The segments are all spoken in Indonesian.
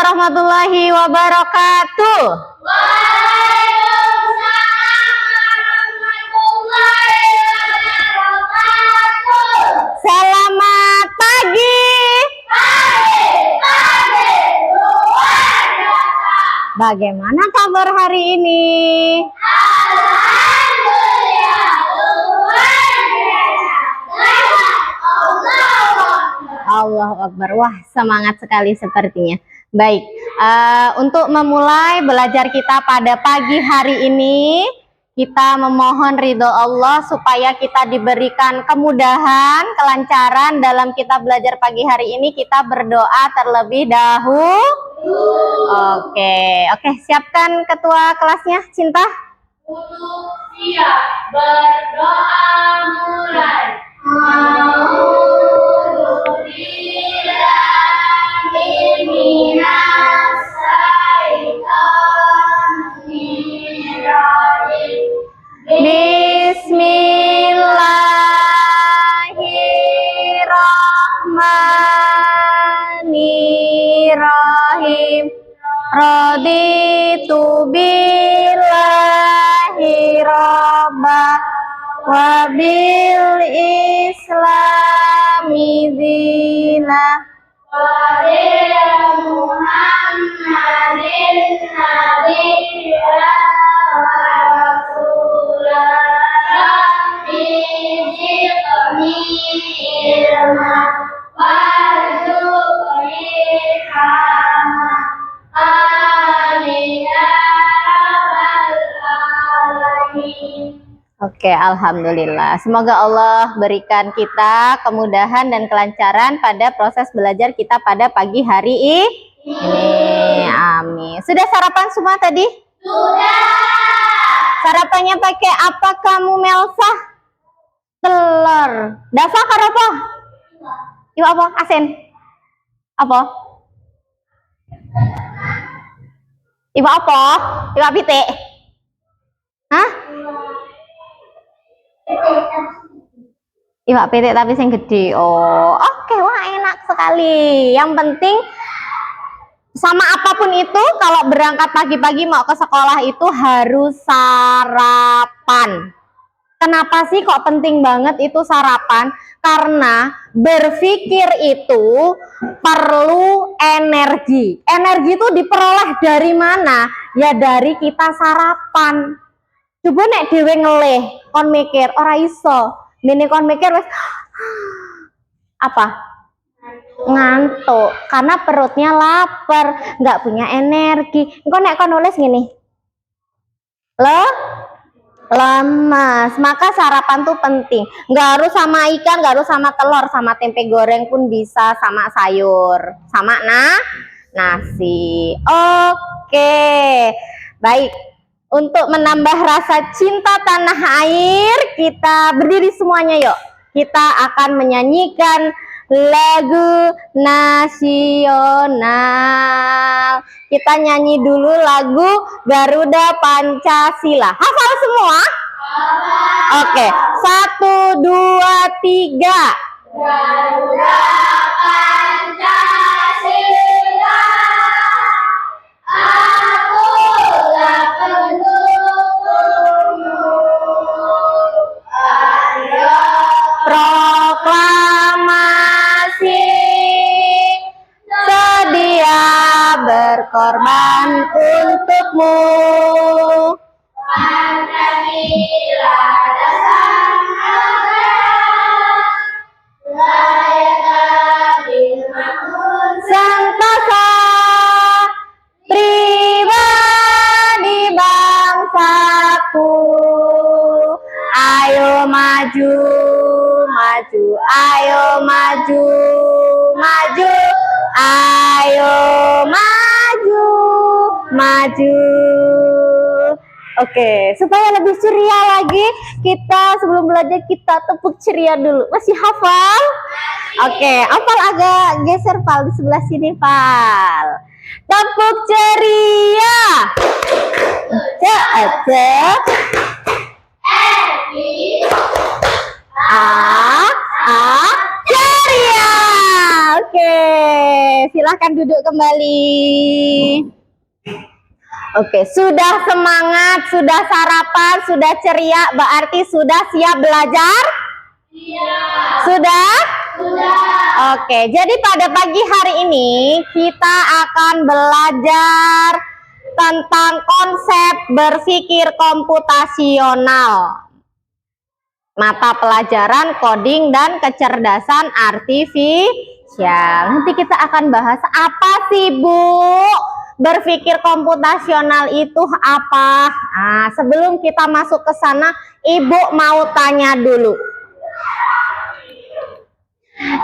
warahmatullahi wabarakatuh. Waalaikumsalam warahmatullahi wabarakatuh. Selamat pagi. Pagi luar biasa. Bagaimana kabar hari ini? Alhamdulillah luar biasa. Allahu Akbar. Wah, semangat sekali sepertinya. Baik, untuk memulai belajar kita pada pagi hari ini, kita memohon ridho Allah supaya kita diberikan kemudahan, kelancaran dalam kita belajar pagi hari ini. Kita berdoa terlebih dahulu. Oke, siapkan ketua kelasnya, Cinta. Untuk siap berdoa mulai. Bismillahirrahmanirrahim. Raditu billahi robba wa bil islami dina wa Muhammadin nabiyya wa rasulah biziqni ilma warzuqni hama amin ya rabbal alamin. Oke, alhamdulillah. Semoga Allah berikan kita kemudahan dan kelancaran pada proses belajar kita pada pagi hari ini. Amin. Sudah sarapan semua tadi? Sudah. Sarapannya pakai apa kamu, Melsa? Telur. Dafa karo apa? Iwa apa? Asin. Apa? Iwa apa? Iwa pitik. Hah? Iwak pitik tapi yang gede. Oh, oke, wah enak sekali. Yang penting sama apapun itu, kalau berangkat pagi-pagi mau ke sekolah itu harus sarapan. Kenapa sih kok penting banget itu sarapan? Karena berpikir itu perlu energi. Energi itu diperoleh dari mana? Ya dari kita sarapan. Coba nek dhewe ngelih, kon mikir ora iso. Ngene kon mikir wis apa? Ngantuk karena perutnya lapar, nggak punya energi. Engko nek kon nulis ngene. Lemas. Maka sarapan tuh penting. Nggak harus sama ikan, nggak harus sama telur, sama tempe goreng pun bisa, sama sayur, sama nasi. Oke. Baik. Untuk menambah rasa cinta tanah air, kita berdiri semuanya yuk. Kita akan menyanyikan lagu nasional. Kita nyanyi dulu lagu Garuda Pancasila. Hafal semua? Oke, 1, 2, 3. Garuda Pancasila, akulah pendukungmu. Ayo Proklamasi sedia berkorban untukmu. Pancasila dasar negara, layak adil makmur Sentosa pribadi bangsaku. Ayo maju, maju, ayo maju, maju, ayo maju, maju. Oke, supaya lebih ceria lagi, kita sebelum belajar kita tepuk ceria dulu. Masih hafal? Oke, hafal agak geser Pal di sebelah sini, Pal. Tepuk ceria. Cek. ceria. Oke, silakan. silahkan duduk kembali. Oke, sudah semangat, sudah sarapan, sudah ceria, berarti sudah siap belajar? Iya. Sudah? Sudah. Oke, jadi pada pagi hari ini kita akan belajar tentang konsep berpikir komputasional. Mata pelajaran coding dan kecerdasan artifisial. Nanti kita akan bahas apa sih, Bu? Berpikir komputasional itu apa? Nah, sebelum kita masuk ke sana, Ibu mau tanya dulu.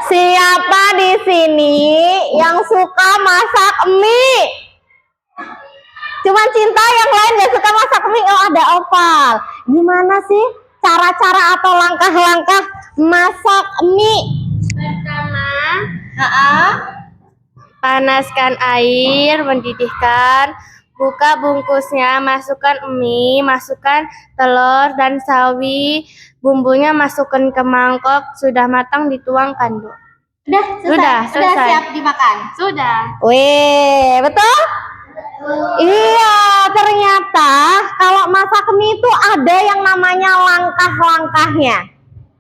Siapa di sini yang suka masak mie? Cuman Cinta, yang lain gak suka masak mie. Oh, ada Opal. Gimana sih cara-cara atau langkah-langkah masak mie? Pertama, Panaskan air, mendidihkan, buka bungkusnya, masukkan mie, masukkan telur dan sawi, bumbunya masukkan ke mangkok, sudah matang dituangkan, Bu. Sudah selesai. siap dimakan. Sudah. Wih, betul? Iya, ternyata kalau masak mie itu ada yang namanya langkah-langkahnya.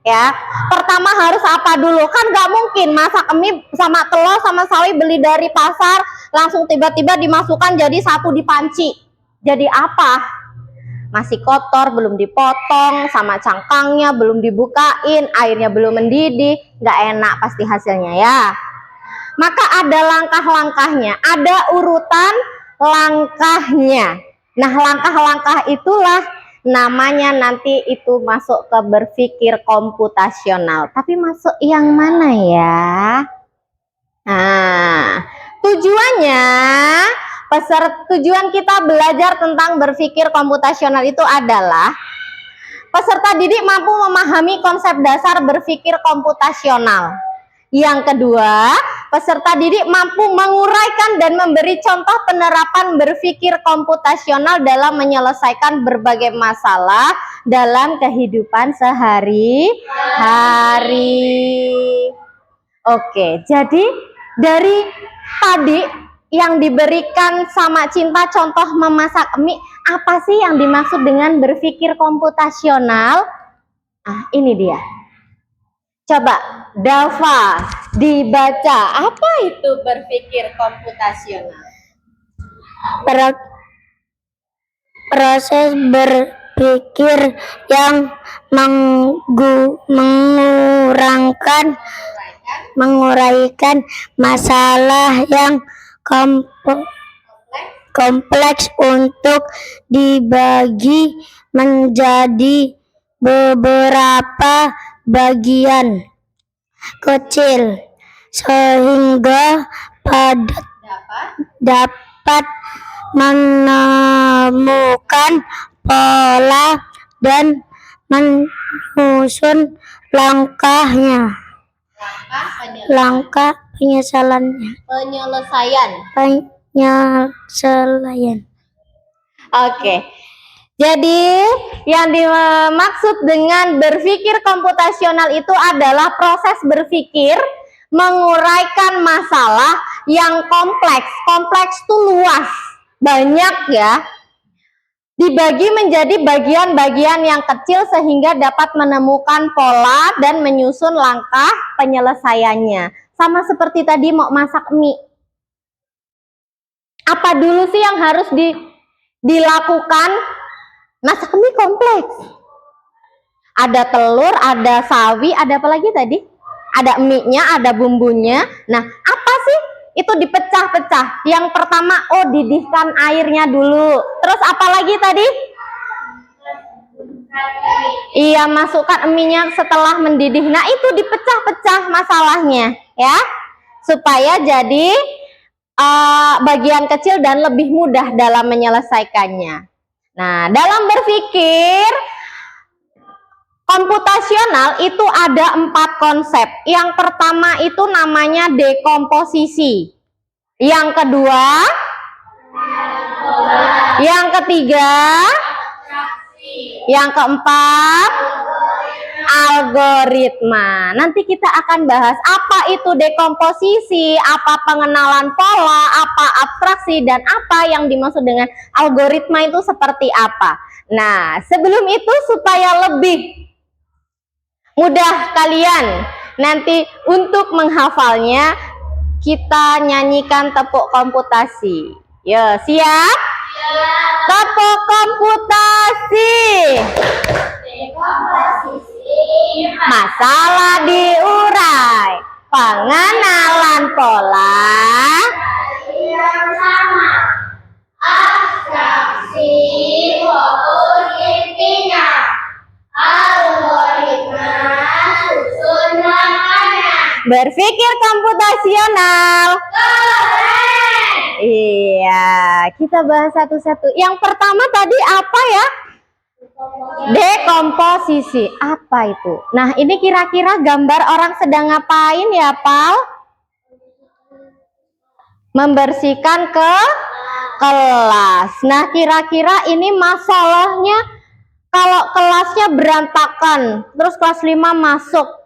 Ya, pertama harus apa dulu? Kan nggak mungkin masak mie sama telur sama sawi beli dari pasar langsung tiba-tiba dimasukkan jadi satu di panci. Jadi apa? Masih kotor, belum dipotong, sama cangkangnya belum dibukain, airnya belum mendidih, nggak enak pasti hasilnya ya. Maka ada langkah-langkahnya, ada urutan langkahnya. Nah, langkah-langkah itulah namanya nanti itu masuk ke berpikir komputasional. Tapi masuk yang mana ya? Nah, tujuan kita belajar tentang berpikir komputasional itu adalah peserta didik mampu memahami konsep dasar berpikir komputasional. Yang kedua, peserta didik mampu menguraikan dan memberi contoh penerapan berpikir komputasional dalam menyelesaikan berbagai masalah dalam kehidupan sehari-hari. Oke, jadi dari tadi yang diberikan sama Cinta contoh memasak mie, apa sih yang dimaksud dengan berpikir komputasional? Ah, ini dia. Coba Dava dibaca, apa itu berpikir komputasional? Proses berpikir yang menguraikan masalah yang kompleks untuk dibagi menjadi beberapa bagian kecil sehingga dapat menemukan pola dan menyusun langkah penyelesaian. Oke. Jadi yang dimaksud dengan berpikir komputasional itu adalah proses berpikir menguraikan masalah yang kompleks. Kompleks itu luas, banyak ya. Dibagi menjadi bagian-bagian yang kecil sehingga dapat menemukan pola dan menyusun langkah penyelesaiannya. Sama seperti tadi mau masak mie. Apa dulu sih yang harus dilakukan? Masak mie kompleks. Ada telur, ada sawi, ada apa lagi tadi? Ada mie-nya, ada bumbunya. Nah, apa sih? Itu dipecah-pecah. Yang pertama, didihkan airnya dulu. Terus apa lagi tadi? Iya, masukkan mie-nya setelah mendidih. Nah, itu dipecah-pecah masalahnya, ya. Supaya jadi bagian kecil dan lebih mudah dalam menyelesaikannya. Nah, dalam berpikir komputasional itu ada 4 konsep. Yang pertama itu namanya dekomposisi. Yang kedua, yang ketiga, yang keempat, algoritma. Nanti kita akan bahas apa itu dekomposisi, apa pengenalan pola, apa abstraksi, dan apa yang dimaksud dengan algoritma itu seperti apa. Nah, sebelum itu supaya lebih mudah kalian nanti untuk menghafalnya, kita nyanyikan tepuk komputasi. Ya, siap? Tepuk komputasi. Masalah diurai, pengenalan pola, yang sama. Abstraksi fokus intinya. Algoritma susun langkahnya. berpikir komputasional. Keren. Iya, kita bahas satu-satu. Yang pertama tadi apa ya? Dekomposisi. Apa itu? Nah, ini kira-kira gambar orang sedang ngapain ya, Pal? Membersihkan ke kelas. Nah, kira-kira ini masalahnya kalau kelasnya berantakan, terus kelas 5 masuk.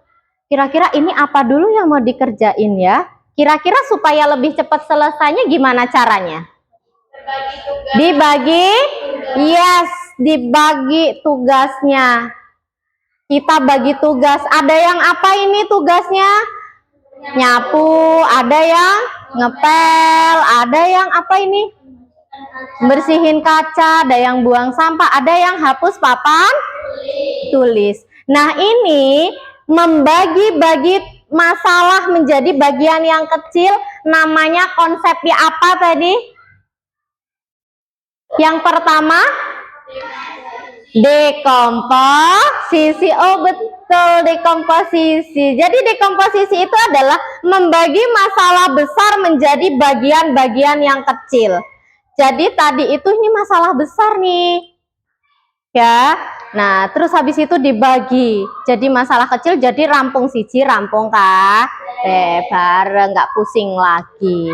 Kira-kira ini apa dulu yang mau dikerjain ya? Kira-kira supaya lebih cepat selesainya gimana caranya? Dibagi, yes, dibagi tugasnya. Kita bagi tugas. Ada yang apa ini tugasnya? Nyapu, ada yang ngepel, ada yang apa ini? Bersihin kaca, ada yang buang sampah, ada yang hapus papan tulis. Nah, ini membagi-bagi masalah menjadi bagian yang kecil, namanya konsepnya apa tadi? Yang pertama, dekomposisi. Oh betul, dekomposisi. Jadi dekomposisi itu adalah membagi masalah besar menjadi bagian-bagian yang kecil. Jadi tadi itu ini masalah besar nih. Ya. Nah, terus habis itu dibagi. Jadi masalah kecil jadi rampung siji, rampung ka. Bareng, nggak pusing lagi.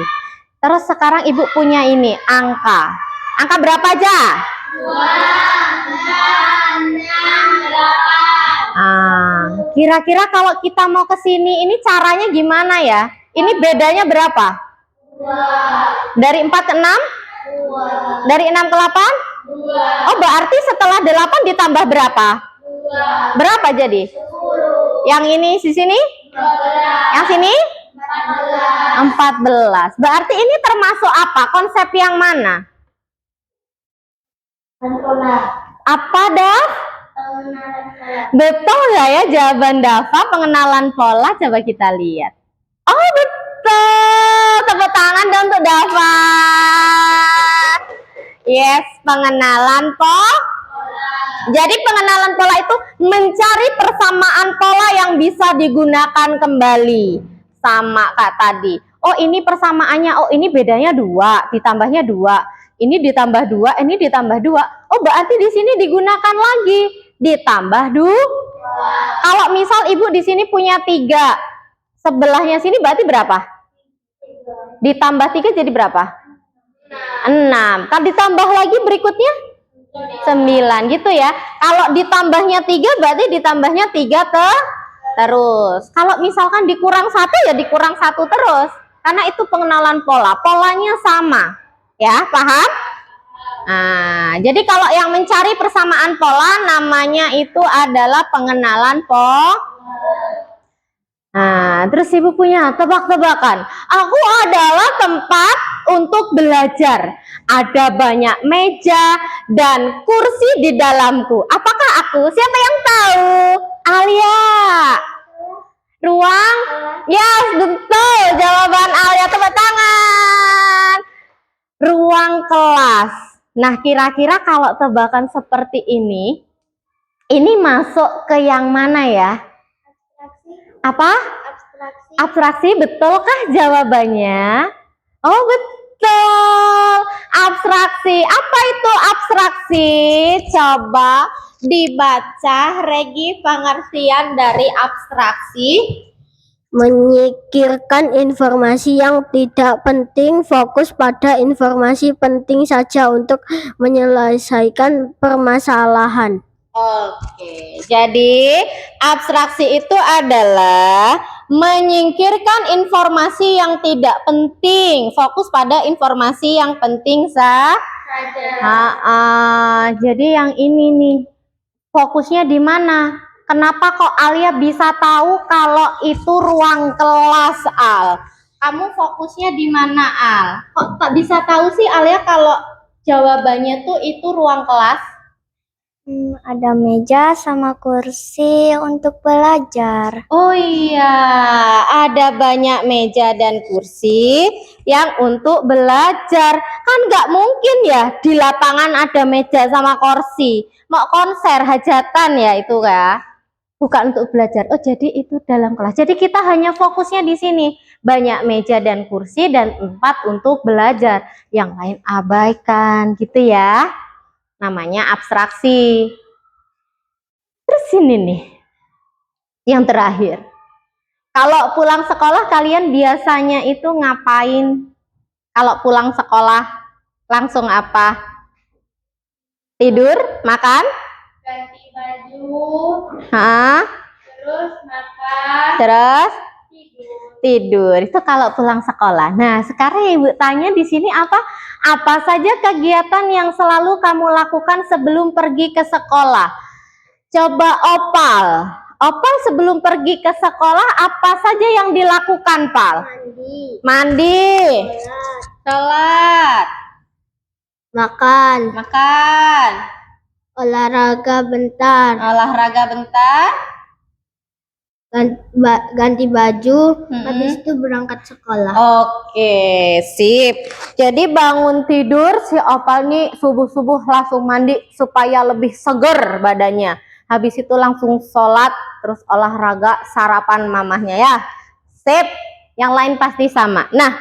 Terus sekarang Ibu punya ini angka. Angka berapa aja? 2, 4, 6, 8. Kira-kira kalau kita mau ke sini ini caranya gimana ya? Ini bedanya berapa? 2. Dari 4 ke 6? 2. Dari 6 ke 8? 2. Oh, berarti setelah 8 ditambah berapa? 2. Berapa jadi? 10. Yang ini di sini? 12. Yang sini? 14. Berarti ini termasuk apa? Konsep yang mana? Apa, Daf? Betul nggak ya jawaban Dava? Pengenalan pola, coba kita lihat. Oh betul, tepuk tangan dong untuk Dava. Yes, pengenalan pola. Jadi pengenalan pola itu mencari persamaan pola yang bisa digunakan kembali. Sama Kak tadi. Oh ini persamaannya, oh ini bedanya 2, ditambahnya 2. Ini ditambah 2, ini ditambah 2. Oh berarti di sini digunakan lagi. Ditambah 2. Kalau misal Ibu di sini punya 3, sebelahnya sini berarti berapa? Ditambah 3 jadi berapa? 6. Kan ditambah lagi berikutnya 9 gitu ya. Kalau ditambahnya 3 berarti ditambahnya 3 terus. Kalau misalkan dikurang 1 ya dikurang 1 terus. Karena itu pengenalan pola. Polanya sama. Ya, paham? Nah, jadi kalau yang mencari persamaan pola namanya itu adalah pengenalan pola. Nah, terus Ibu punya tebak-tebakan. Aku adalah tempat untuk belajar. Ada banyak meja dan kursi di dalamku. Apakah aku? Siapa yang tahu? Alia. Ruang? Yes, betul. Jawaban Alia, tepuk tangan. Ruang kelas. Nah, kira-kira kalau tebakan seperti ini masuk ke yang mana ya? Apa? Abstraksi, betulkah jawabannya? Oh, betul. Abstraksi. Apa itu abstraksi? Coba dibaca Regi pengertian dari abstraksi. Menyingkirkan informasi yang tidak penting, fokus pada informasi penting saja untuk menyelesaikan permasalahan. Oke, jadi abstraksi itu adalah menyingkirkan informasi yang tidak penting, fokus pada informasi yang penting jadi yang ini nih, fokusnya di mana? Kenapa kok Alia bisa tahu kalau itu ruang kelas, Al? Kamu fokusnya di mana, Al? Kok tak bisa tahu sih Alia kalau jawabannya tuh itu ruang kelas? Ada meja sama kursi untuk belajar. Oh iya, ada banyak meja dan kursi yang untuk belajar. Kan nggak mungkin ya di lapangan ada meja sama kursi. Mau konser hajatan ya itu ya. Bukan untuk belajar. Oh, jadi itu dalam kelas. Jadi kita hanya fokusnya di sini. Banyak meja dan kursi dan 4 untuk belajar. Yang lain abaikan gitu ya. Namanya abstraksi. Terus ini nih. Yang terakhir. Kalau pulang sekolah kalian biasanya itu ngapain? Kalau pulang sekolah langsung apa? Tidur? Makan? Ganti baju, Hah? terus makan, Terus? tidur. Tidur. Itu kalau pulang sekolah. Nah, sekarang Ibu tanya di sini apa? Apa saja kegiatan yang selalu kamu lakukan sebelum pergi ke sekolah? Coba Opal. Opal sebelum pergi ke sekolah apa saja yang dilakukan, Pal? Mandi, Mandi, sholat, makan, makan, olahraga bentar, olahraga bentar, ganti baju, Mm-mm. habis itu berangkat sekolah. Oke, sip. Jadi bangun tidur si Opal nih subuh-subuh langsung mandi supaya lebih seger badannya. Habis itu langsung sholat, terus olahraga, sarapan mamahnya ya. Sip. Yang lain pasti sama. Nah,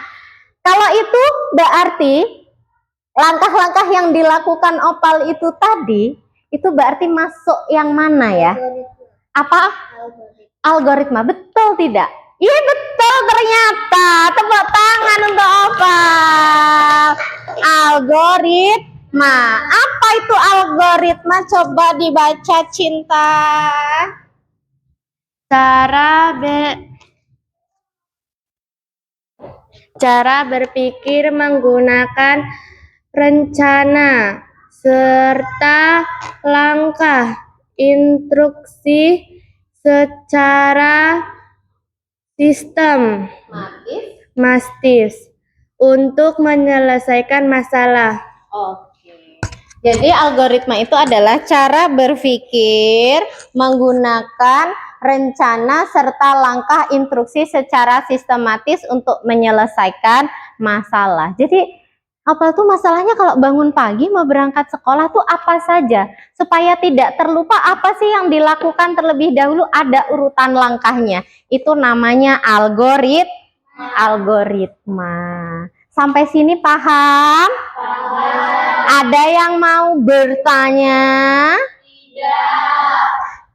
kalau itu berarti langkah-langkah yang dilakukan Opal itu tadi, itu berarti masuk yang mana ya? Apa? Algoritma. Betul tidak? Iya betul ternyata. Tepuk tangan untuk Opal. Algoritma. Apa itu algoritma? Coba dibaca Cinta. Cara berpikir menggunakan rencana serta langkah instruksi secara sistematis untuk menyelesaikan masalah. Oke. Jadi algoritma itu adalah cara berpikir menggunakan rencana serta langkah instruksi secara sistematis untuk menyelesaikan masalah. Jadi Opal tuh masalahnya kalau bangun pagi mau berangkat sekolah tuh apa saja supaya tidak terlupa apa sih yang dilakukan terlebih dahulu, ada urutan langkahnya. Itu namanya algoritma. Sampai sini paham? Ada yang mau bertanya?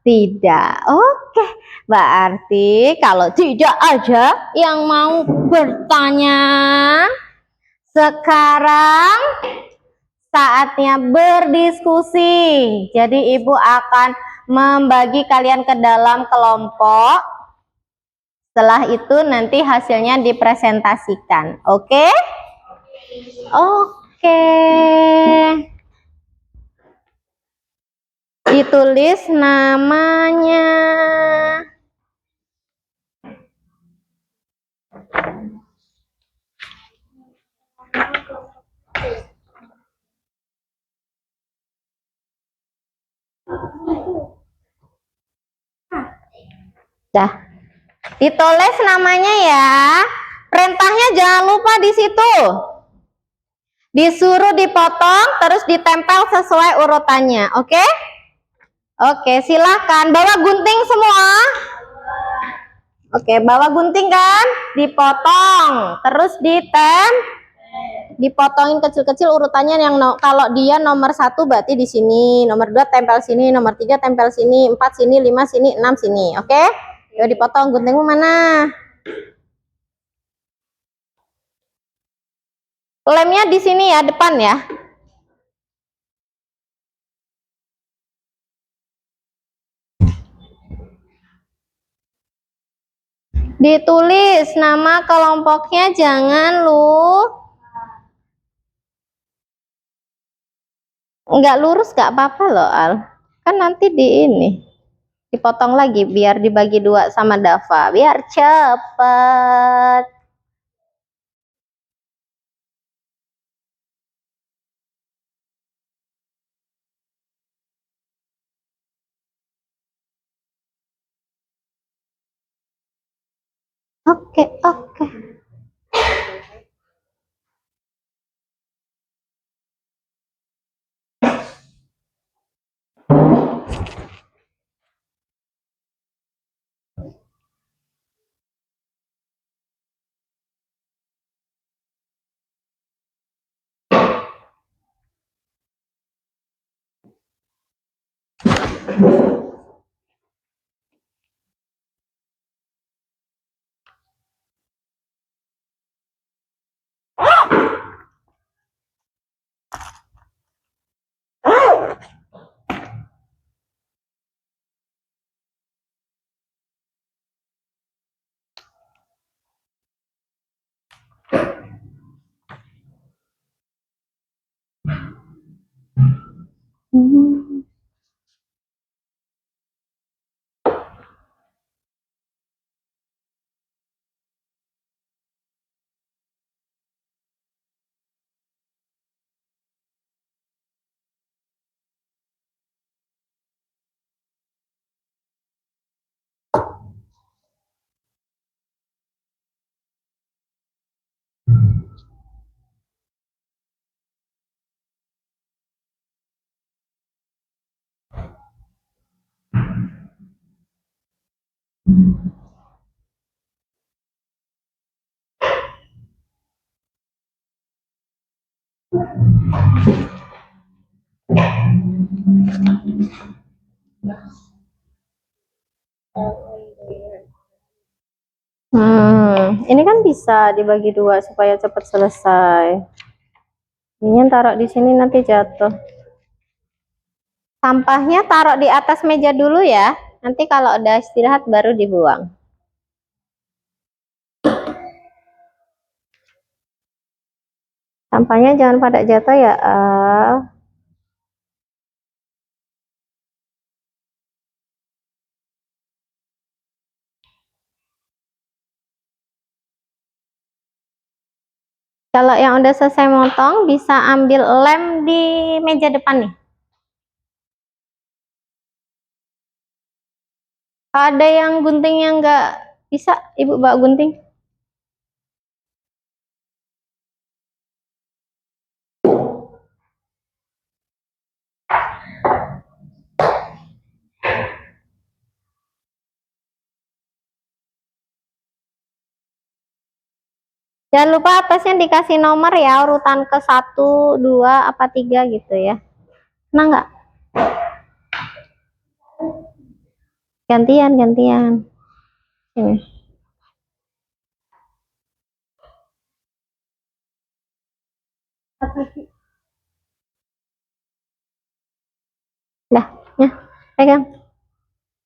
Tidak. Oke. Berarti kalau tidak aja yang mau bertanya, sekarang saatnya berdiskusi. Jadi Ibu akan membagi kalian ke dalam kelompok. Setelah itu nanti hasilnya dipresentasikan. Oke? Oke. Ditulis namanya. Dah. Ditulis namanya ya. Perintahnya jangan lupa di situ. Disuruh dipotong terus ditempel sesuai urutannya, oke? Oke, silakan bawa gunting semua. Oke, bawa gunting kan? Dipotong, terus dipotongin kecil-kecil urutannya yang kalau dia nomor 1 berarti di sini, nomor 2 tempel sini, nomor 3 tempel sini, 4 sini, 5 sini, 6 sini, oke? Yuk dipotong, guntingmu mana? Lemnya di sini ya, depan ya. Ditulis nama kelompoknya, jangan lu. Nggak lurus nggak apa-apa loh Al. Kan nanti di ini dipotong lagi biar dibagi dua sama Dava biar cepet. Oke, oke. Ini kan bisa dibagi dua supaya cepat selesai. Ini taruh di sini nanti jatuh. Sampahnya taruh di atas meja dulu ya. Nanti kalau udah istirahat baru dibuang. Sampahnya jangan pada jatuh ya, Al. Kalau yang udah selesai motong bisa ambil lem di meja depan nih. Ada yang guntingnya nggak bisa, Ibu bawa gunting. Jangan lupa atasnya dikasih nomor ya, urutan ke 1, 2, apa 3 gitu ya. Nah nggak? Gantian, gantian. Ini. Dah, ya, pegang.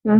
Nah.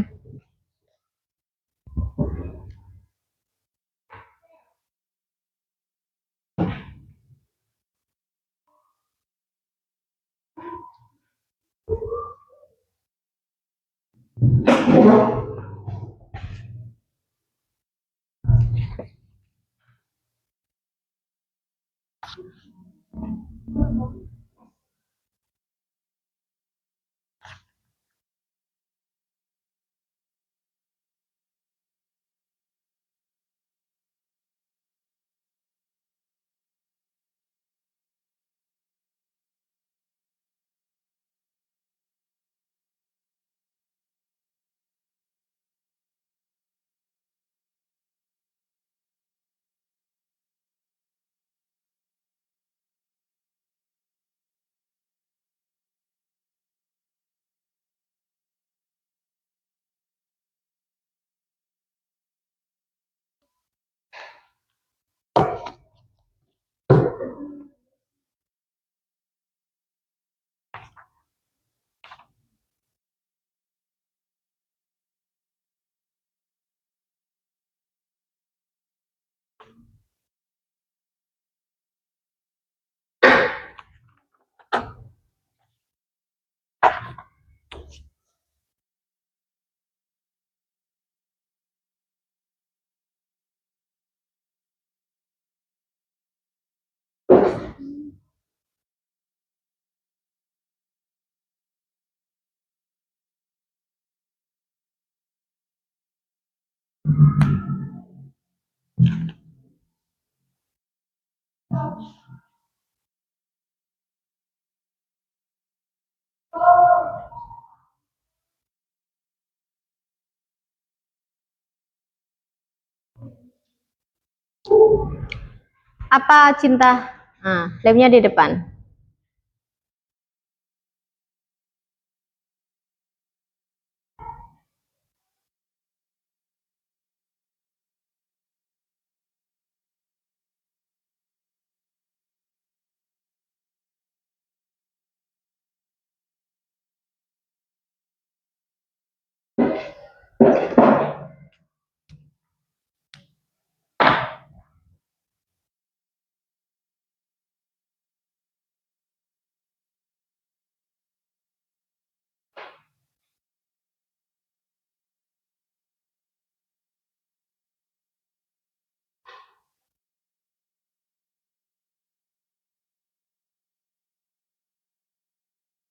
Apa cinta? Nah, lemnya di depan.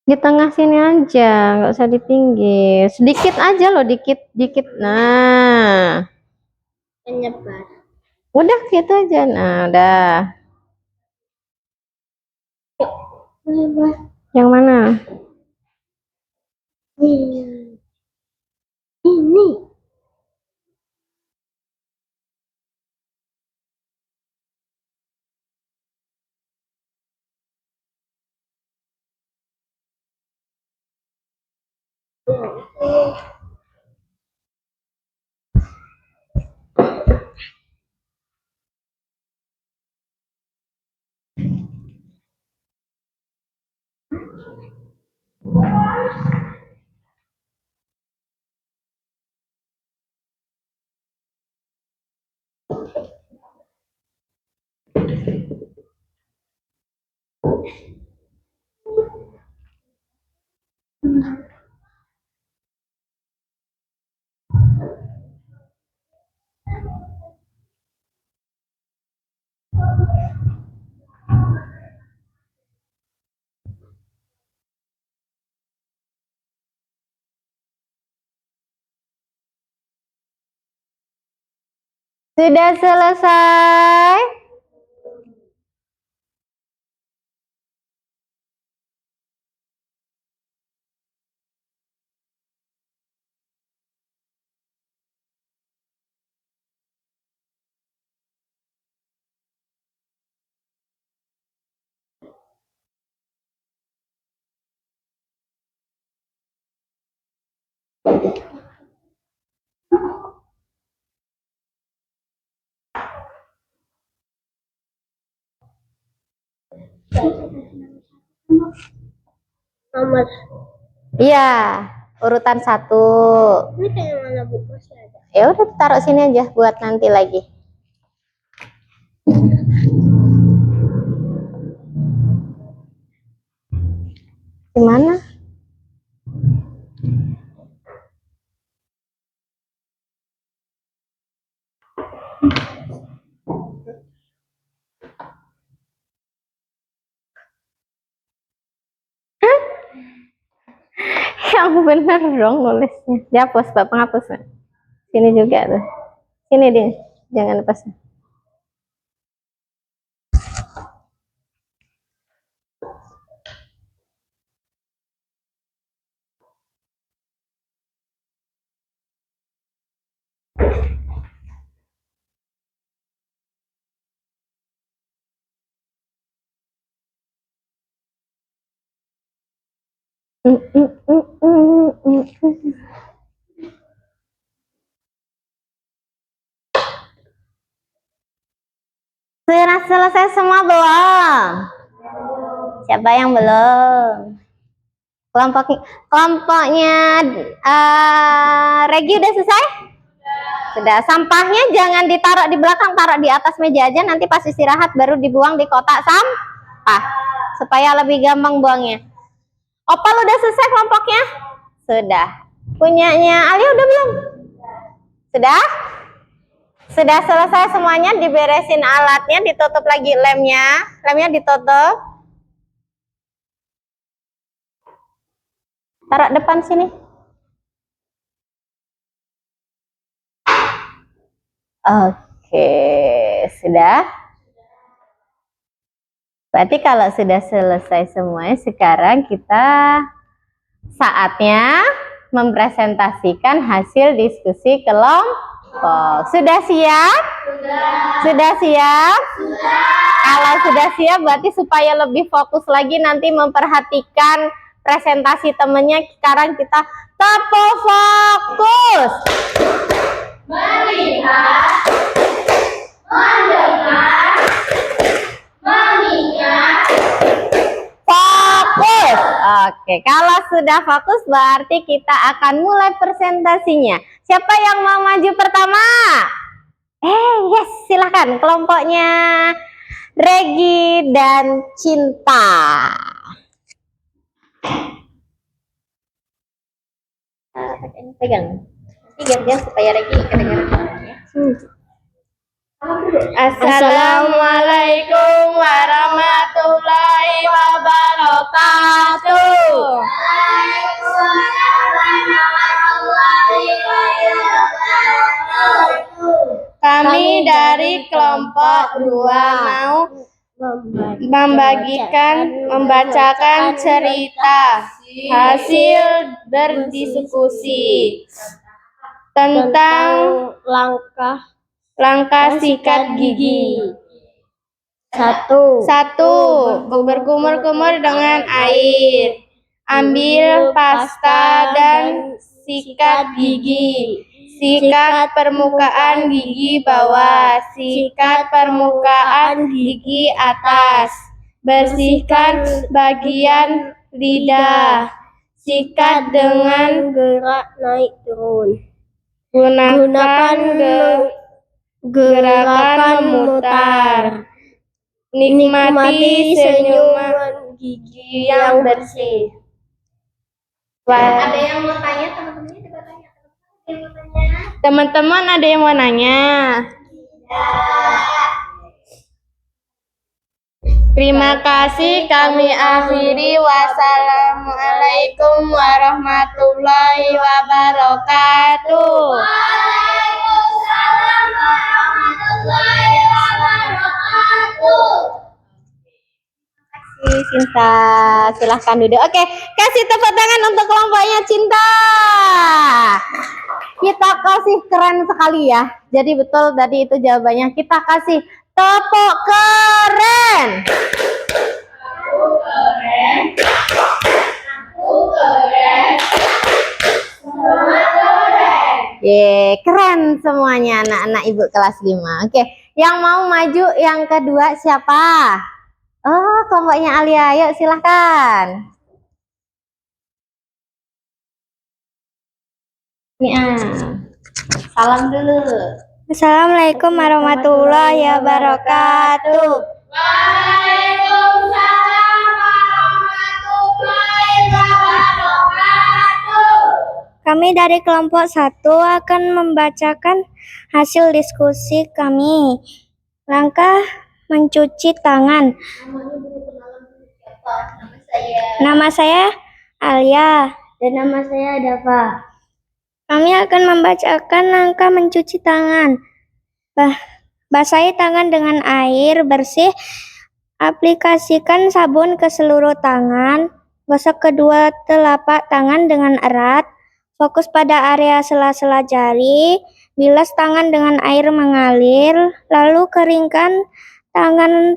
Di tengah sini aja, nggak usah di pinggir. Sedikit aja loh, dikit-dikit. Nah, Penyebar. udah gitu aja. Nah, udah. Yang mana? Ini. Sudah selesai? Nomor. Iya, urutan 1. Ini kayak mana Bu? Masih ada. Ya udah taruh sini aja buat nanti lagi. Gimana? Yang bener dong nulisnya. Dihapus, Pak, penghapus. Sini juga tuh. Sini dia. Jangan lepas. Sudah selesai semua belum? Siapa yang belum? Kelompoknya Regi udah selesai? Sudah. Sampahnya jangan ditaruh di belakang, taruh di atas meja aja. Nanti pas istirahat baru dibuang di kotak sampah supaya lebih gampang buangnya. Opal udah selesai kelompoknya? Sudah. Punyanya Alia udah belum? Sudah? Sudah selesai semuanya, diberesin alatnya, ditutup lagi lemnya. Lemnya ditutup. Taruh depan sini. Oke, sudah. Berarti kalau sudah selesai semuanya, sekarang kita saatnya mempresentasikan hasil diskusi kelompok. Sudah siap? Sudah siap? Kalau sudah siap, berarti supaya lebih fokus lagi nanti memperhatikan presentasi temennya, sekarang kita tepuk fokus. Melihat, mendengar, mengingat, fokus. Oke, kalau sudah fokus berarti kita akan mulai presentasinya. Siapa yang mau maju pertama? Yes, silakan kelompoknya Regi dan Cinta. Pegang. Diam-diam supaya Regi kedengaran suaranya. Assalamualaikum warahmatullahi wabarakatuh. Kami dari kelompok 2 mau membacakan cerita hasil berdiskusi tentang langkah sikat gigi. 1. Berkumur-kumur dengan air. Ambil pasta dan sikat gigi. Sikat permukaan gigi bawah, sikat permukaan gigi atas. Bersihkan bagian lidah. Sikat dengan gerak naik turun. gunakan gerakan memutar. Nikmati senyuman gigi yang bersih. Ada yang mau tanya, teman-temannya juga tanya. Teman-teman ada yang mau nanya? Terima kasih, kami akhiri. Wassalamualaikum warahmatullahi wabarakatuh. Waalaikumsalam warahmatullahi wabarakatuh. Cinta, silahkan duduk. Oke, kasih tepuk tangan untuk kelompoknya Cinta. Kita kasih keren sekali ya. Jadi betul tadi itu jawabannya. Kita kasih tepuk keren. Keren semuanya anak-anak ibu kelas 5. Oke, yang mau maju yang kedua siapa? Oh, kelompoknya Alia. Yuk silahkan. Salam dulu. Assalamualaikum warahmatullahi wabarakatuh. Waalaikumsalam warahmatullahi wabarakatuh. Kami dari kelompok 1 akan membacakan hasil diskusi kami. Langkah mencuci tangan. Nama saya Alia. Dan nama saya Dava. Kami akan membacakan langkah mencuci tangan. Basahi tangan dengan air bersih. Aplikasikan sabun ke seluruh tangan. Gosok kedua telapak tangan dengan erat. Fokus pada area sela-sela jari. Bilas tangan dengan air mengalir. Lalu keringkan tangan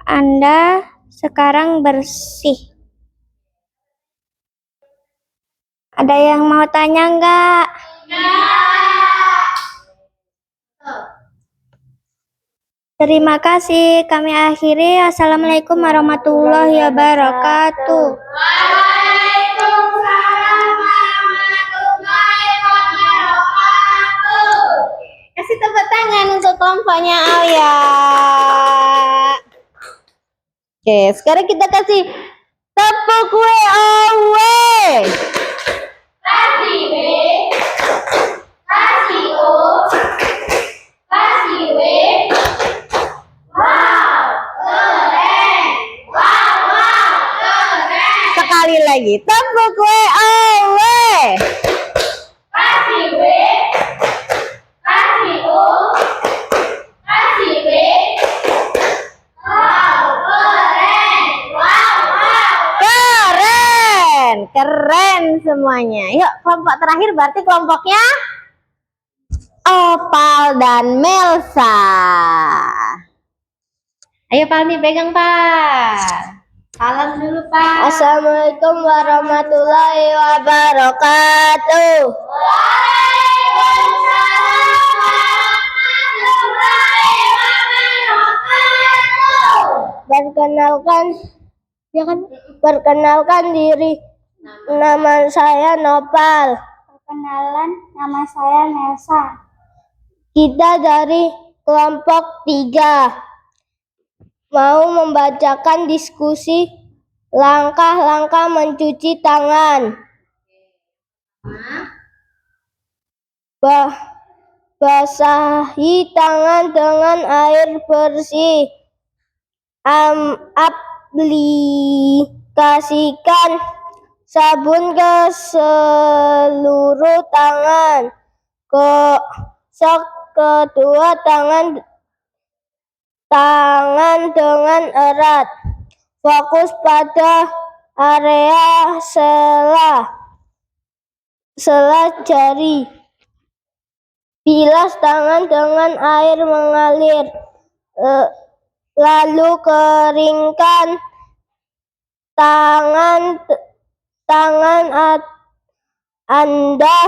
Anda. Sekarang bersih. Ada yang mau tanya enggak? Terima kasih. Kami akhiri. Assalamualaikum warahmatullahi wabarakatuh. Waalaikumsalam warahmatullahi wabarakatuh. Kasih tepuk tangan untuk kelompoknya Alia. Oke, sekarang kita kasih tepuk WOW. Kasih B, kasih O, kasih O W. Kasih W, kasih O, kasih B. Wow, keren. Wow, wow. Keren, keren semuanya. Yuk, kelompok terakhir berarti kelompoknya Opal dan Melsa. Ayo Palmi pegang Pak. Salam dulu Pak. Assalamualaikum warahmatullahi wabarakatuh. Waalaikumsalam warahmatullahi wabarakatuh. Perkenalkan diri. Nama saya Nopal. Perkenalan, nama saya Melsa. Kita dari kelompok 3 mau membacakan diskusi langkah-langkah mencuci tangan. Basahi tangan dengan air bersih. Aplikasikan sabun ke seluruh tangan. Gosok kedua tangan dengan erat. Fokus pada area sela jari. Bilas tangan dengan air mengalir. Lalu keringkan tangan Anda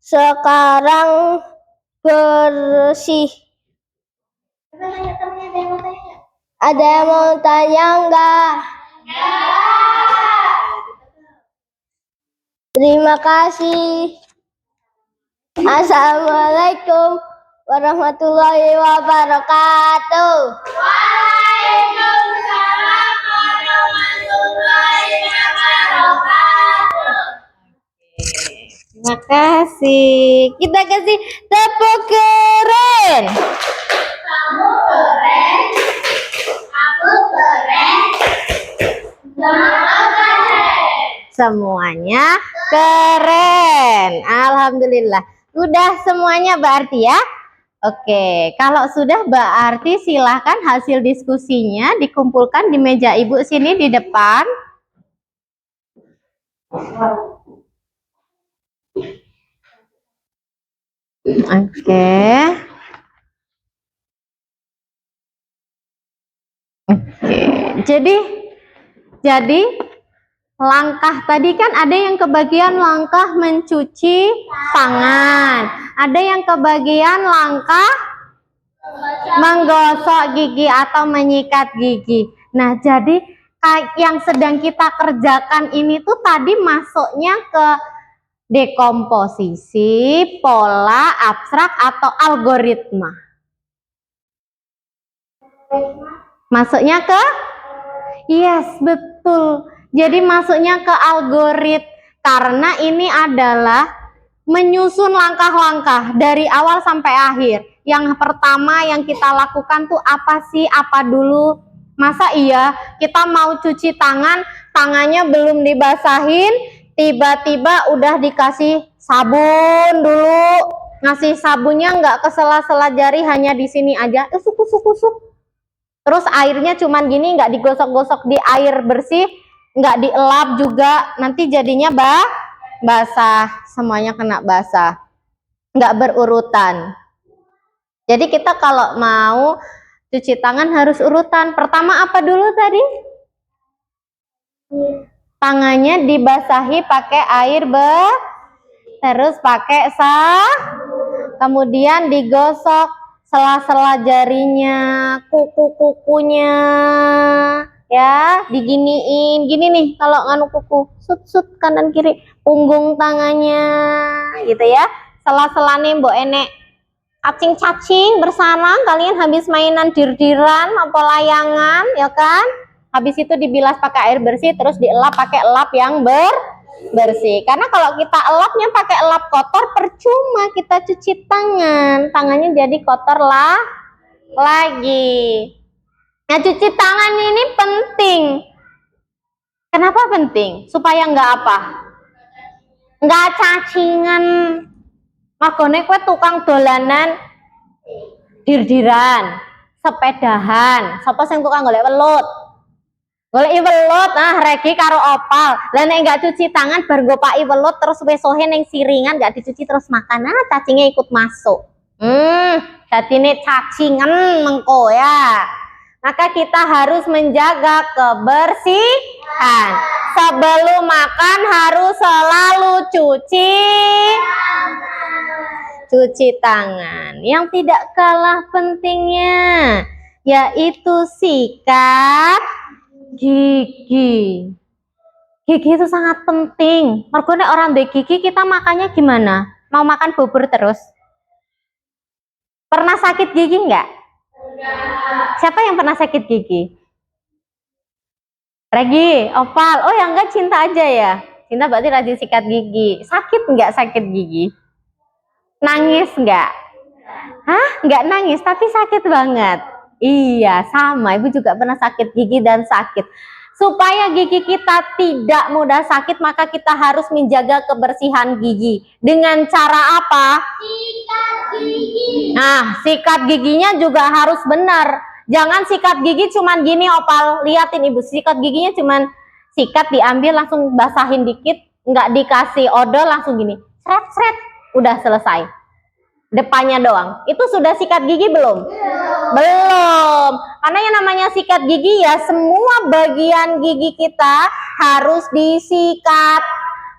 sekarang bersih. Ada yang mau tanya enggak? Terima kasih. Assalamualaikum warahmatullahi wabarakatuh. Waalaikumsalam warahmatullahi wabarakatuh. Terima kasih. Kita kasih tepuk keren. Kamu keren. Aku keren. Semua keren. Semuanya keren. Alhamdulillah. Udah semuanya berarti ya. Oke, kalau sudah berarti silahkan hasil diskusinya dikumpulkan di meja ibu sini di depan. Oke. Jadi langkah tadi kan ada yang kebagian langkah mencuci tangan, ada yang kebagian langkah menggosok gigi atau menyikat gigi. Nah, jadi yang sedang kita kerjakan ini tuh tadi masuknya ke dekomposisi, pola, abstrak atau algoritma. Masuknya ke? Yes, betul. Jadi masuknya ke algorit karena ini adalah menyusun langkah-langkah dari awal sampai akhir. Yang pertama yang kita lakukan tuh apa sih? Apa dulu? Masa iya kita mau cuci tangan, tangannya belum dibasahin, tiba-tiba udah dikasih sabun dulu. Ngasih sabunnya nggak ke sela-sela jari, hanya di sini aja. Usuk. Terus airnya cuman gini, nggak digosok-gosok di air bersih, nggak dielap juga, nanti jadinya basah, semuanya kena basah, nggak berurutan. Jadi kita kalau mau cuci tangan harus urutan. Pertama apa dulu tadi? Tangannya dibasahi pakai air terus pakai kemudian digosok sela-sela jarinya, kuku-kukunya, ya, diginiin, gini nih kalau nganu kuku, sut kanan kiri, punggung tangannya, gitu ya, sela-sela nih mbok enek cacing-cacing bersarang, kalian habis mainan dir-diran, apa layangan, ya kan, habis itu dibilas pakai air bersih, terus dielap pakai elap yang bersih. Karena kalau kita elapnya pakai elap kotor, percuma kita cuci tangannya jadi kotor lagi. Nah, cuci tangan ini penting. Kenapa penting? Supaya nggak apa? Nggak cacingan. Magone kowe tukang dolanan dirdiran, sepedahan. Sapa sing tukang golek welut? Goleki welut, regi karo opal. Lah nek nggak cuci tangan bar ngopaki welut terus wesohe ning siringan nggak dicuci terus makan, cacingnya ikut masuk. Jadine cacingan mengko ya. Maka kita harus menjaga kebersihan. Sebelum makan harus selalu cuci tangan. Yang tidak kalah pentingnya yaitu sikat gigi. Gigi itu sangat penting. Mergo nek orang duwe gigi kita makannya gimana? Mau makan bubur terus? Pernah sakit gigi enggak? Siapa yang pernah sakit gigi? Regi, opal. Oh yang enggak Cinta aja ya. Cinta berarti rajin sikat gigi. Sakit enggak sakit gigi? Nangis enggak? Hah? Enggak nangis tapi sakit banget. Iya, sama. Ibu juga pernah sakit gigi dan sakit. Supaya gigi kita tidak mudah sakit, maka kita harus menjaga kebersihan gigi. Dengan cara apa? Sikat gigi. Nah, sikat giginya juga harus benar. Jangan sikat gigi cuman gini opal. Liatin ibu, sikat giginya cuman sikat diambil langsung basahin dikit, nggak dikasih odol langsung gini. Sret, udah selesai. Depannya doang. Itu sudah sikat gigi belum? Belum. Karena yang namanya sikat gigi ya semua bagian gigi kita harus disikat.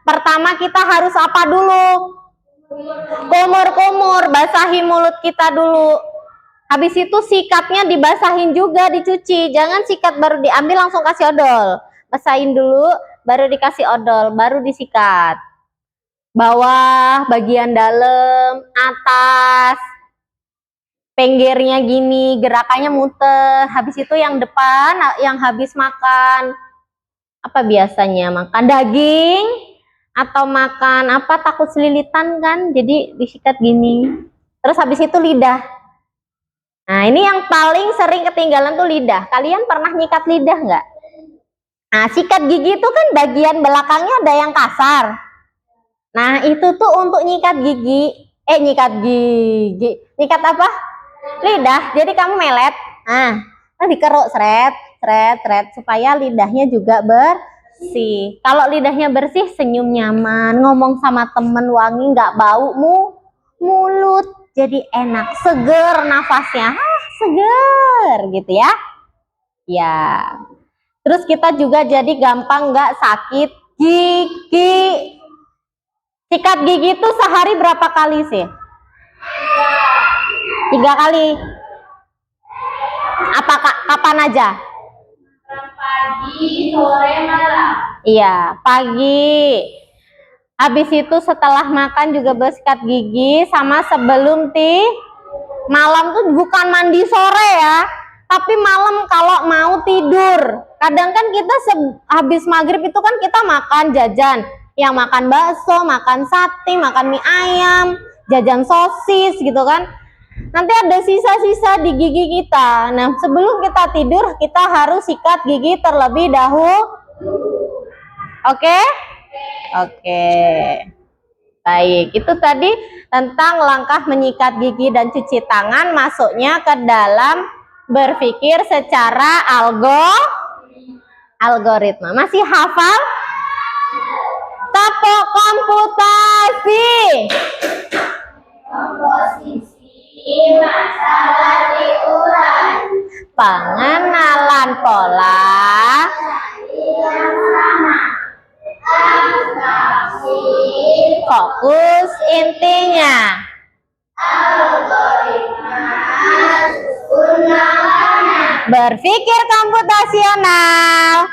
Pertama kita harus apa dulu? Kumur-kumur, basahi mulut kita dulu. Habis itu sikatnya dibasahin juga, dicuci. Jangan sikat baru diambil langsung kasih odol. Basahin dulu, baru dikasih odol, baru disikat. Bawah, bagian dalam, atas, pinggirnya gini, gerakannya muter. Habis itu yang depan, yang habis makan, apa biasanya? Makan daging, atau makan apa, takut selilitan kan, jadi disikat gini. Terus habis itu lidah. Nah ini yang paling sering ketinggalan tuh lidah. Kalian pernah nyikat lidah nggak? Nah sikat gigi itu kan bagian belakangnya ada yang kasar. Nah itu tuh untuk nyikat gigi. Nyikat apa? Lidah. Jadi kamu melet. Nah dikeruk seret supaya lidahnya juga bersih. Kalau lidahnya bersih, senyum nyaman, ngomong sama temen wangi, nggak bau mulut, jadi enak, seger nafasnya, seger gitu ya. Ya. Terus kita juga jadi gampang nggak sakit gigi. Sikat gigi itu sehari berapa kali sih? 3 kali. Kapan aja? Pagi, sore, malam. Iya, pagi. Habis itu setelah makan juga bersikat gigi, sama sebelum malam tuh bukan mandi sore ya, tapi malam kalau mau tidur. Kadang kan kita habis maghrib itu kan kita makan jajan. Yang makan bakso, makan sate, makan mie ayam, jajan sosis gitu kan. Nanti ada sisa-sisa di gigi kita. Nah, sebelum kita tidur, kita harus sikat gigi terlebih dahulu. Oke? Oke. Baik, itu tadi tentang langkah menyikat gigi dan cuci tangan, masuknya ke dalam berpikir secara algoritma. Masih hafal? Tepuk komputasi. Komposisi masalah diurai. Pengenalan pola. Yang sama. Abstraksi. Fokus intinya. Algoritma. Gunakannya. Berpikir komputasional.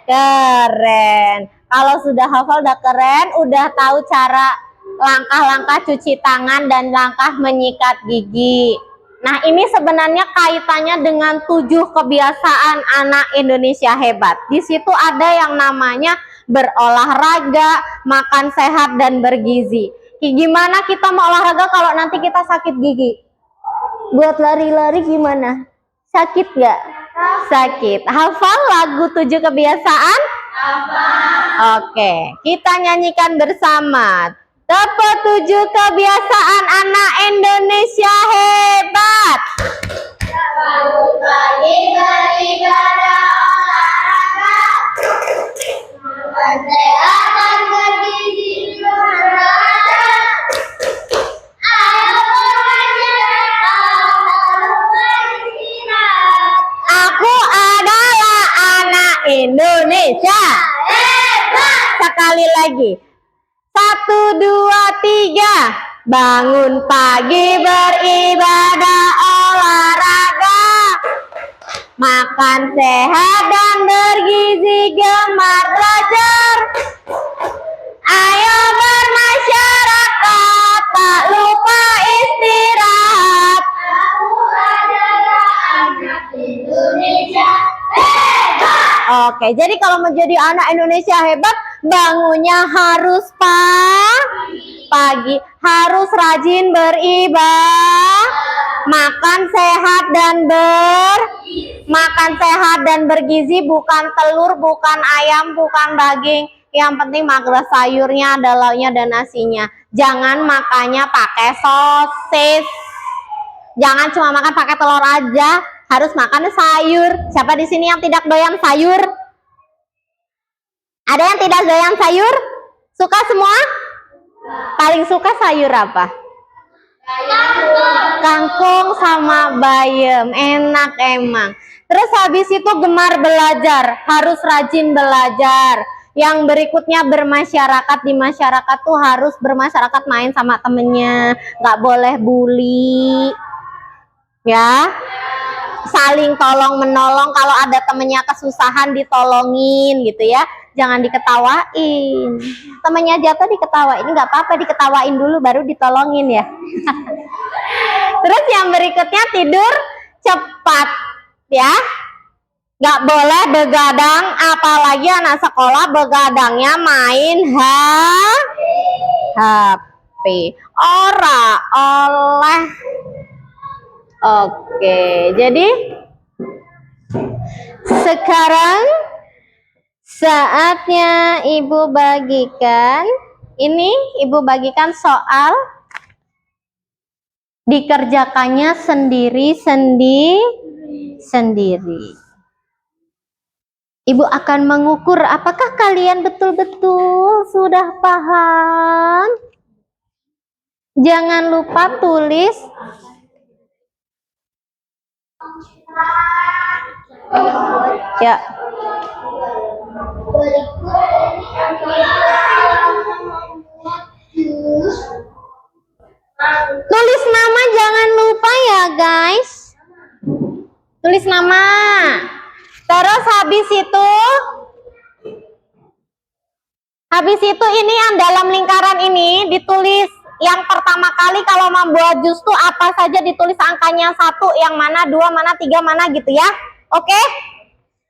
Keren. Kalau sudah hafal udah keren, udah tahu cara langkah-langkah cuci tangan dan langkah menyikat gigi. Nah, ini sebenarnya kaitannya dengan 7 kebiasaan anak Indonesia hebat. Di situ ada yang namanya berolahraga, makan sehat dan bergizi. Gimana kita mau olahraga kalau nanti kita sakit gigi? Buat lari-lari gimana? Sakit nggak? Sakit. Hafal lagu 7 kebiasaan? Apa? Oke, kita nyanyikan bersama. Dapat 7 kebiasaan anak Indonesia hebat. Bangun pagi beribadah olahraga. Makan sehat dan bergizi berolahraga. Ayo bermasyarakat, beristirahat. Aku adalah anak Indonesia. Hebat. Sekali lagi. 1, 2, 3. Bangun pagi beribadah olahraga. Makan sehat dan bergizi gemar belajar. Ayo bermasyarakat, tak lupa istirahat. Aku adalah anak Indonesia. Hebat. Oke, jadi kalau menjadi anak Indonesia hebat, bangunnya harus pagi, harus rajin beribadah, makan sehat dan bergizi, bukan telur, bukan ayam, bukan daging. Yang penting makan sayurnya, ada lauknya dan nasinya. Jangan makannya pakai sosis. Jangan cuma makan pakai telur aja, harus makan sayur. Siapa di sini yang tidak doyan sayur? Ada yang tidak doyan sayur? Suka semua? Paling suka sayur apa? Kangkung sama bayam, enak emang. Terus habis itu gemar belajar, harus rajin belajar. Yang berikutnya bermasyarakat, di masyarakat tuh harus bermasyarakat, main sama temennya, nggak boleh bully, ya. Saling tolong menolong, kalau ada temennya kesusahan ditolongin gitu ya, jangan diketawain. Temennya jatuh diketawain, nggak apa-apa, diketawain dulu baru ditolongin ya. Terus yang berikutnya tidur cepat ya, nggak boleh begadang, apalagi anak sekolah begadangnya main HP. Ora oleh. Oke, jadi sekarang saatnya Ibu bagikan. Ini Ibu bagikan soal dikerjakannya sendiri. Ibu akan mengukur apakah kalian betul-betul sudah paham. Jangan lupa tulis ya. Tulis nama jangan lupa ya guys. Tulis nama. Terus habis itu ini yang dalam lingkaran ini ditulis yang pertama kali kalau membuat jus tuh apa saja, ditulis angkanya 1, yang mana 2, mana 3, mana gitu ya. Oke?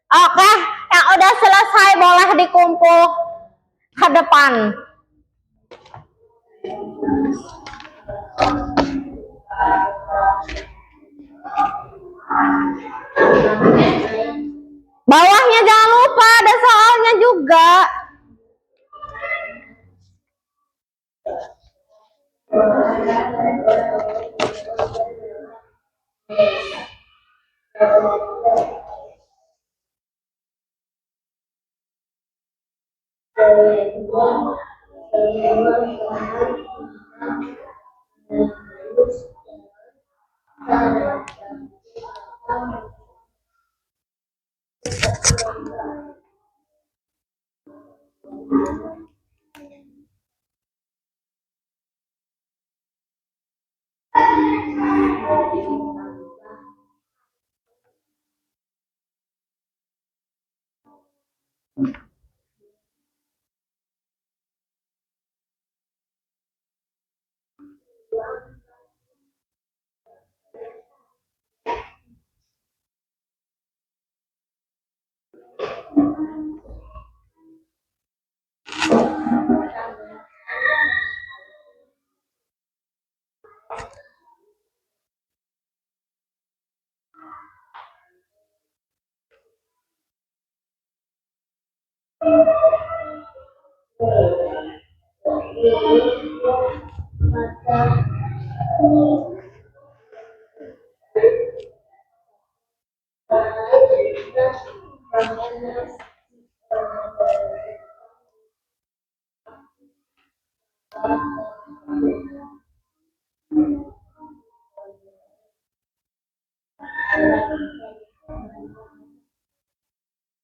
Oke, yang udah selesai boleh dikumpul ke depan. Bawahnya jangan lupa ada soalnya juga.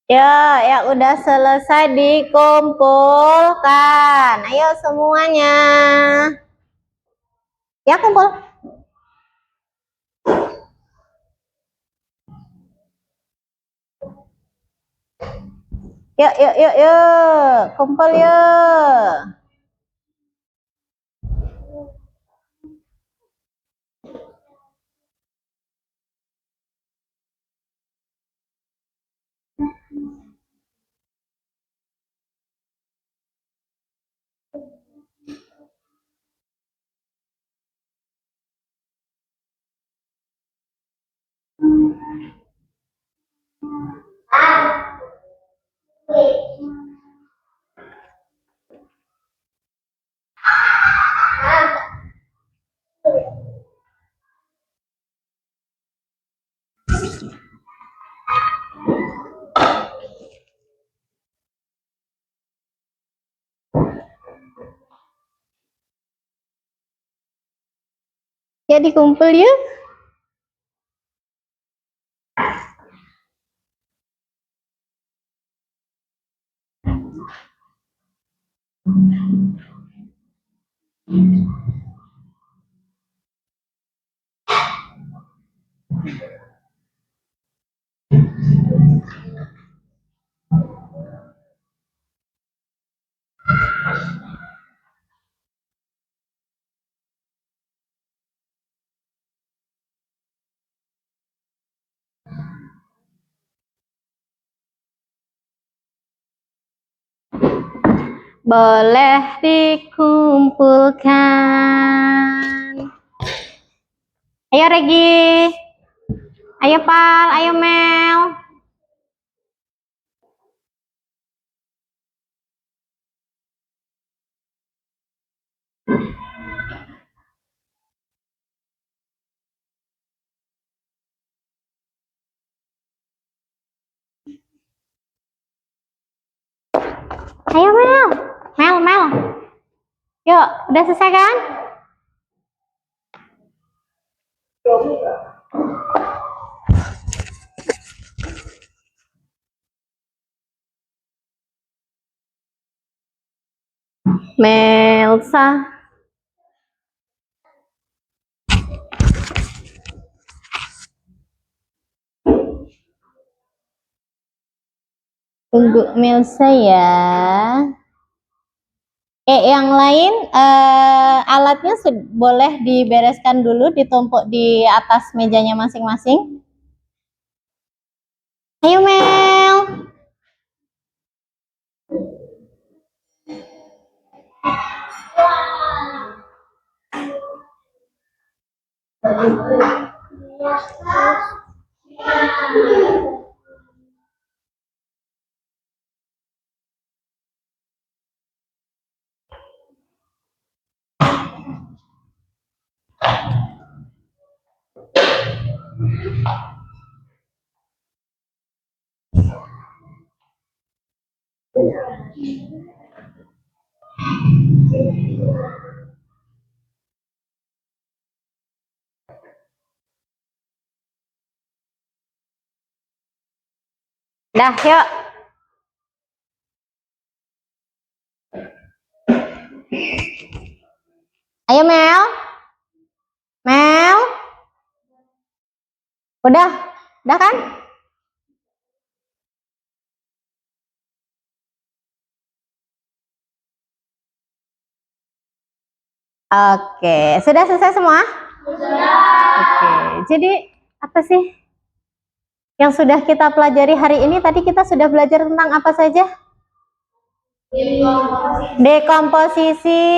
Ya, yang udah selesai dikumpulkan. Ayo semuanya. Ya, kumpul. Yuk, yuk, yuk, yuk. Kumpul yuk. Ya, dikumpul yuk. Boleh dikumpulkan. Ayo Regi. Ayo Pal, ayo Mel. Ayo Mel. Mel, Mel. Yuk, udah selesai kan? Melsa. Tunggu Melsa ya. Yang lain alatnya boleh dibereskan dulu, ditumpuk di atas mejanya masing-masing. Ayo Mel. Dah, yuk. Ayo Mel. Mel. Udah kan? Oke, sudah selesai semua? Oke, jadi apa sih yang sudah kita pelajari hari ini? Tadi kita sudah belajar tentang apa saja? Dekomposisi.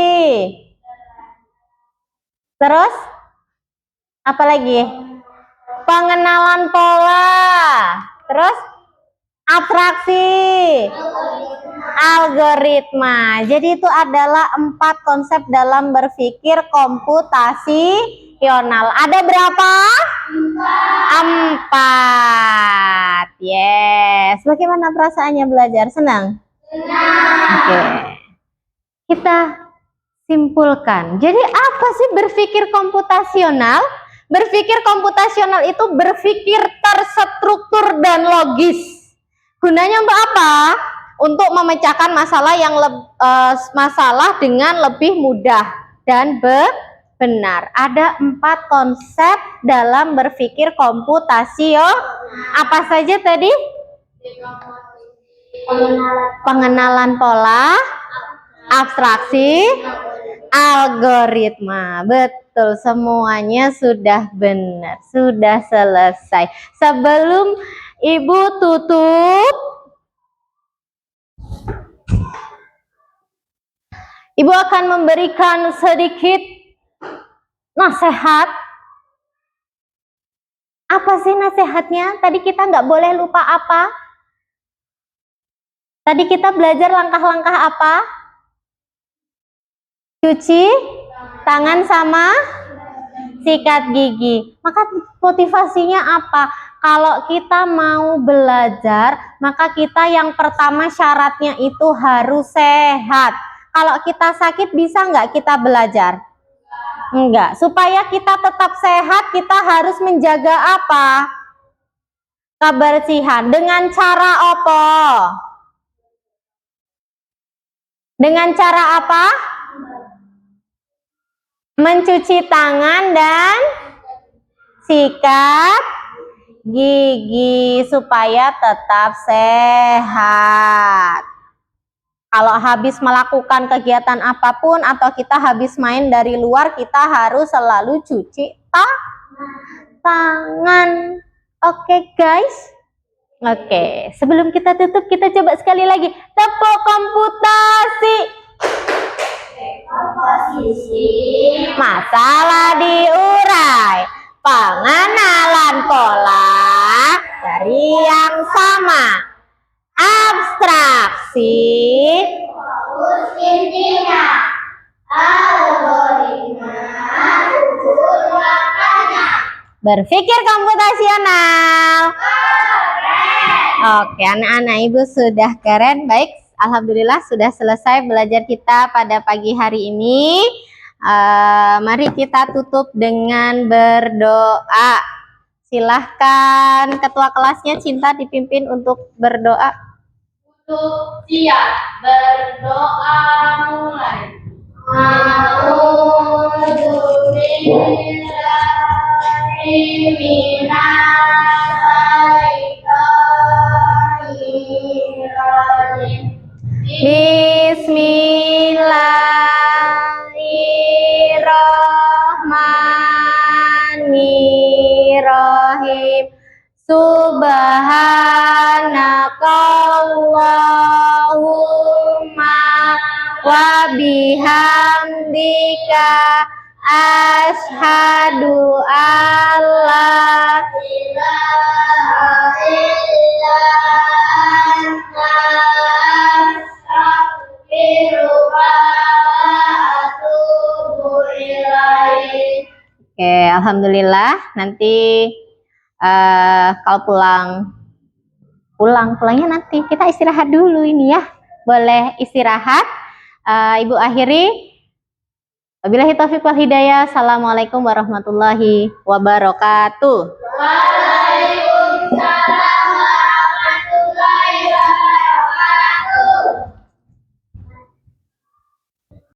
Terus apa lagi? Pengenalan pola. Terus atraksi. algoritma. Jadi itu adalah 4 konsep dalam berpikir komputasional. Ada berapa? 4. Yes. Bagaimana perasaannya belajar? Senang? Oke. Kita simpulkan. Jadi apa sih berpikir komputasional? Berpikir komputasional itu berpikir terstruktur dan logis. Gunanya untuk apa? Untuk memecahkan masalah masalah dengan lebih mudah dan benar. Ada 4 konsep dalam berpikir komputasional. Apa saja tadi? Pengenalan pola, abstraksi, algoritma. Betul, semuanya sudah benar, sudah selesai. Sebelum Ibu tutup, Ibu akan memberikan sedikit nasihat. Apa sih nasihatnya? Tadi kita nggak boleh lupa apa? Tadi kita belajar langkah-langkah apa? Cuci tangan sama sikat gigi. Maka motivasinya apa? Kalau kita mau belajar, maka kita yang pertama syaratnya itu harus sehat. Kalau kita sakit, bisa nggak kita belajar? Enggak. Supaya kita tetap sehat, kita harus menjaga apa? Kebersihan. Dengan cara apa? Dengan cara apa? Mencuci tangan dan sikat gigi supaya tetap sehat. Kalau habis melakukan kegiatan apapun atau kita habis main dari luar, kita harus selalu cuci tangan. Oke, guys. Oke, sebelum kita tutup, kita coba sekali lagi. Tepuk komputasi. Masalah diurai. Pengenalan pola dari yang sama. Abstraksi. Fokus intinya. Algoritma. Rumus langkahnya. Berpikir komputasional. Oke, anak-anak Ibu sudah keren. Baik, alhamdulillah sudah selesai belajar kita pada pagi hari ini. Mari kita tutup dengan berdoa. Silahkan ketua kelasnya Cinta dipimpin untuk berdoa. Untuk siap berdoa mulai. Bismillahirrahmanirrahim. Subhanakallahumma wa bihamdika asyhadu alla ilaha illa anta astaghfiruka wa atubu ilaik. Oke, alhamdulillah. Nanti kalau pulangnya nanti kita istirahat dulu ini ya. Boleh istirahat. Ibu akhiri. Wabillahi taufiq wal hidayah. Assalamualaikum warahmatullahi wabarakatuh.